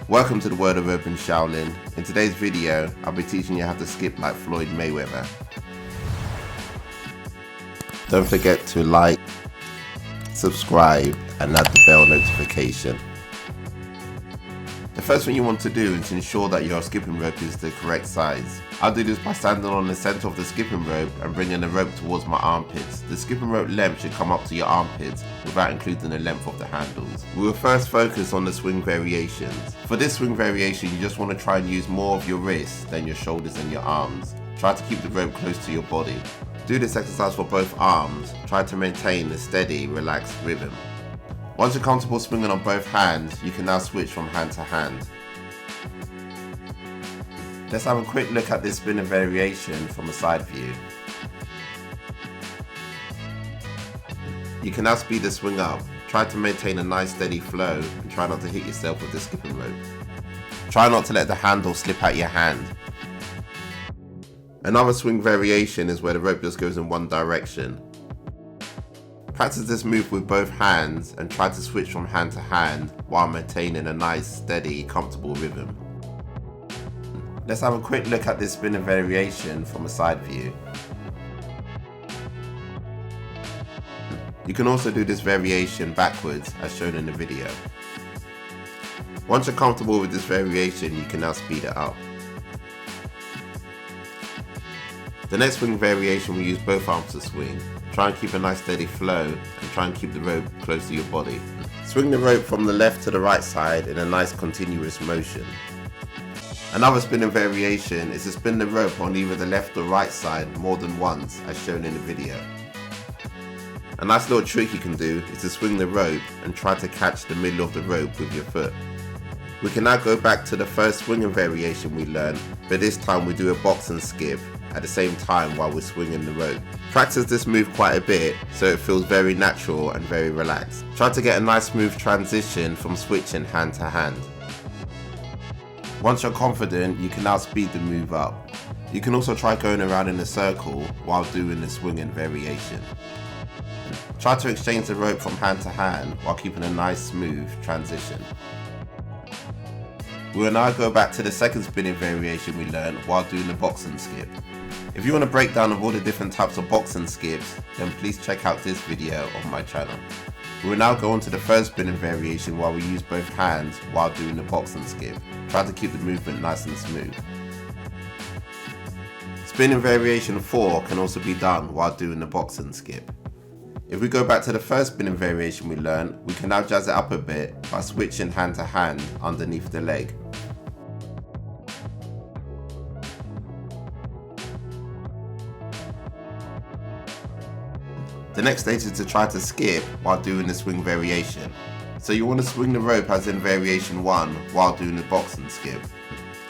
Welcome to the world of Urban Shaolin. In today's video, I'll be teaching you how to skip like Floyd Mayweather. Don't forget to like, subscribe and add the bell notification. The first thing you want to do is ensure that your skipping rope is the correct size. I'll do this by standing on the center of the skipping rope and bringing the rope towards my armpits. The skipping rope length should come up to your armpits without including the length of the handles. We will first focus on the swing variations. For this swing variation, you just want to try and use more of your wrists than your shoulders and your arms. Try to keep the rope close to your body. Do this exercise for both arms. Try to maintain a steady, relaxed rhythm. Once you're comfortable swinging on both hands, you can now switch from hand to hand. Let's have a quick look at this spinning variation from a side view. You can now speed the swing up. Try to maintain a nice steady flow and try not to hit yourself with the skipping rope. Try not to let the handle slip out your hand. Another swing variation is where the rope just goes in one direction. Practice this move with both hands and try to switch from hand to hand while maintaining a nice, steady, comfortable rhythm. Let's have a quick look at this spinning variation from a side view. You can also do this variation backwards as shown in the video. Once you're comfortable with this variation, you can now speed it up. The next swing variation, we use both arms to swing. Try and keep a nice steady flow and try and keep the rope close to your body. Swing the rope from the left to the right side in a nice continuous motion. Another spinning variation is to spin the rope on either the left or right side more than once as shown in the video. A nice little trick you can do is to swing the rope and try to catch the middle of the rope with your foot. We can now go back to the first swinging variation we learned, but this time we do a box and skip at the same time while we're swinging the rope. Practice this move quite a bit so it feels very natural and very relaxed. Try to get a nice smooth transition from switching hand to hand. Once you're confident, you can now speed the move up. You can also try going around in a circle while doing the swinging variation. Try to exchange the rope from hand to hand while keeping a nice smooth transition. We will now go back to the second spinning variation we learned while doing the box and skip. If you want a breakdown of all the different types of box and skips, then please check out this video on my channel. We will now go on to the third spinning variation while we use both hands while doing the box and skip. Try to keep the movement nice and smooth. Spinning variation 4 can also be done while doing the box and skip. If we go back to the first spinning variation we learned, we can now jazz it up a bit by switching hand to hand underneath the leg. The next stage is to try to skip while doing the swing variation. So you want to swing the rope as in variation 1 while doing the box and skip.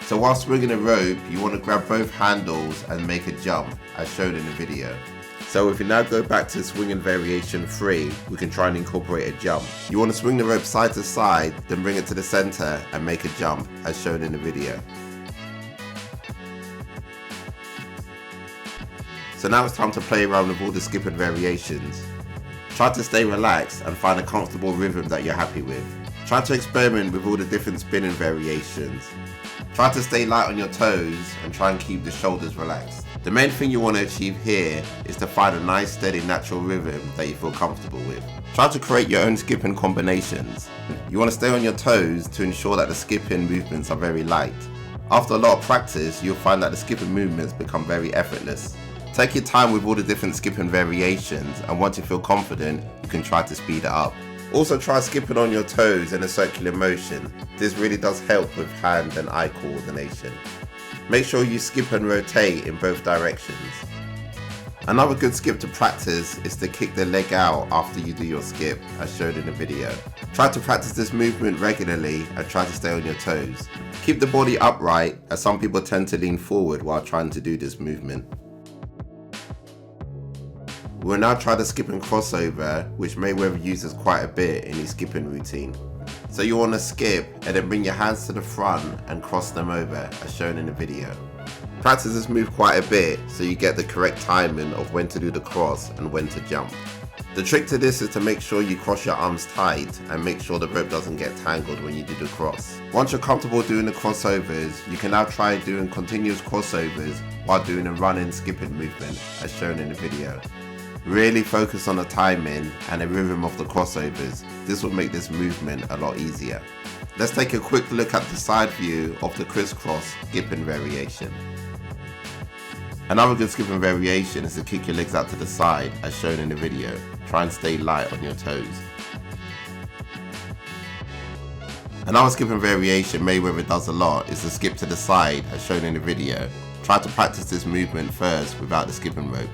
So while swinging the rope, you want to grab both handles and make a jump as shown in the video. So if you now go back to swinging variation 3, we can try and incorporate a jump. You want to swing the rope side to side, then bring it to the center and make a jump as shown in the video. So now it's time to play around with all the skipping variations. Try to stay relaxed and find a comfortable rhythm that you're happy with. Try to experiment with all the different spinning variations. Try to stay light on your toes and try and keep the shoulders relaxed. The main thing you want to achieve here is to find a nice steady natural rhythm that you feel comfortable with. Try to create your own skipping combinations. You want to stay on your toes to ensure that the skipping movements are very light. After a lot of practice, you'll find that the skipping movements become very effortless. Take your time with all the different skipping variations, and once you feel confident, you can try to speed it up. Also try skipping on your toes in a circular motion. This really does help with hand and eye coordination. Make sure you skip and rotate in both directions. Another good skip to practice is to kick the leg out after you do your skip, as shown in the video. Try to practice this movement regularly and try to stay on your toes. Keep the body upright, as some people tend to lean forward while trying to do this movement. We'll now try the skipping crossover, which Mayweather uses quite a bit in his skipping routine. So you want to skip and then bring your hands to the front and cross them over as shown in the video. Practice this move quite a bit so you get the correct timing of when to do the cross and when to jump. The trick to this is to make sure you cross your arms tight and make sure the rope doesn't get tangled when you do the cross. Once you're comfortable doing the crossovers, you can now try doing continuous crossovers while doing a running skipping movement as shown in the video. Really focus on the timing and the rhythm of the crossovers. This will make this movement a lot easier. Let's take a quick look at the side view of the crisscross skipping variation. Another good skipping variation is to kick your legs out to the side as shown in the video. Try and stay light on your toes. Another skipping variation Mayweather does a lot is to skip to the side as shown in the video. Try to practice this movement first without the skipping rope.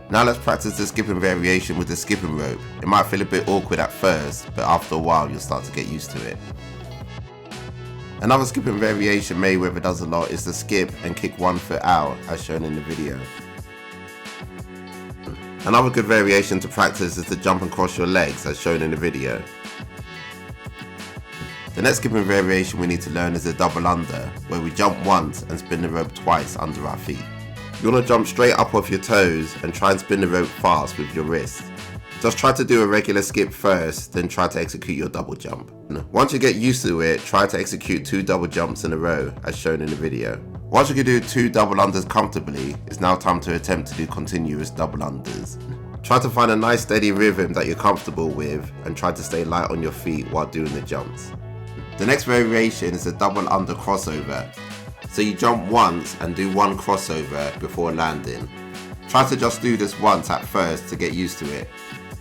Now let's practice the skipping variation with the skipping rope. It might feel a bit awkward at first, but after a while you'll start to get used to it. Another skipping variation Mayweather does a lot is to skip and kick one foot out as shown in the video. Another good variation to practice is to jump and cross your legs as shown in the video. The next skipping variation we need to learn is a double under, where we jump once and spin the rope twice under our feet. You want to jump straight up off your toes and try and spin the rope fast with your wrist. Just try to do a regular skip first, then try to execute your double jump. Once you get used to it, try to execute 2 double jumps in a row as shown in the video. Once you can do 2 double unders comfortably, it's now time to attempt to do continuous double unders. Try to find a nice steady rhythm that you're comfortable with and try to stay light on your feet while doing the jumps. The next variation is a double under crossover. So you jump once and do 1 crossover before landing. Try to just do this once at first to get used to it.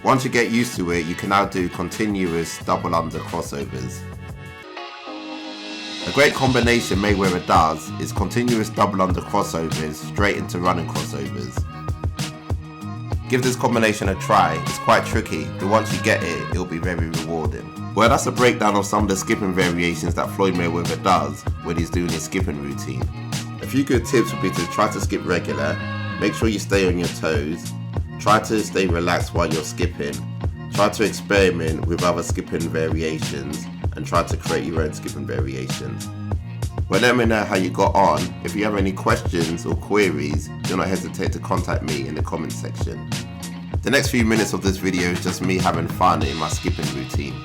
Once you get used to it, you can now do continuous double under crossovers. A great combination Mayweather does is continuous double under crossovers straight into running crossovers. Give this combination a try. It's quite tricky, but once you get it, it'll be very rewarding. Well, that's a breakdown of some of the skipping variations that Floyd Mayweather does when he's doing his skipping routine. A few good tips would be to try to skip regular, make sure you stay on your toes, try to stay relaxed while you're skipping, try to experiment with other skipping variations, and try to create your own skipping variations. Well, let me know how you got on. If you have any questions or queries, do not hesitate to contact me in the comments section. The next few minutes of this video is just me having fun in my skipping routine.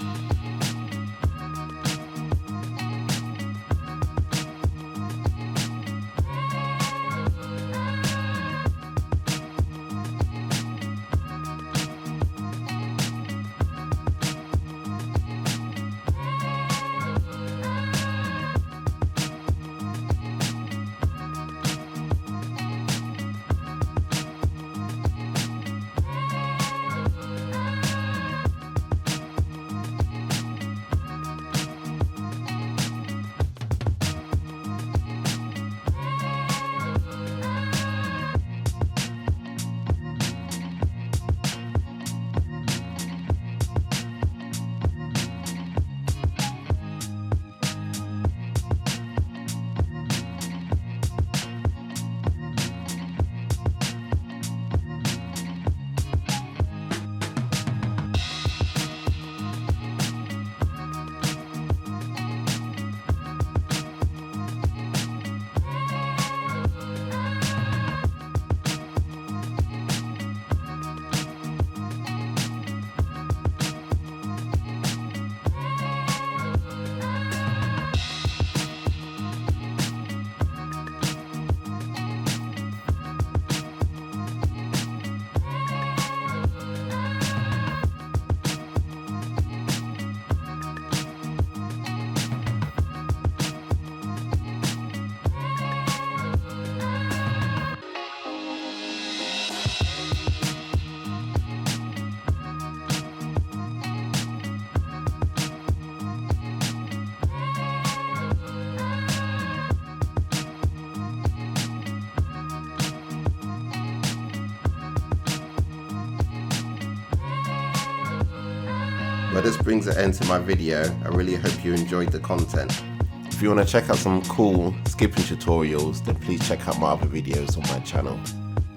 Well, this brings an end to my video. I really hope you enjoyed the content. If you want to check out some cool skipping tutorials, then please check out my other videos on my channel.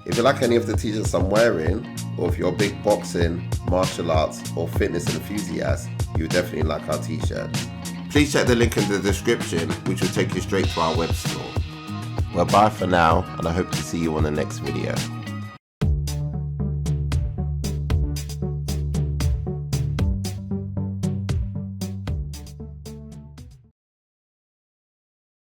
If you like any of the t-shirts I'm wearing, or if you're a big boxing, martial arts or fitness enthusiast, you definitely like our t-shirts. Please check the link in the description, which will take you straight to our web store. Well, bye for now, and I hope to see you on the next video.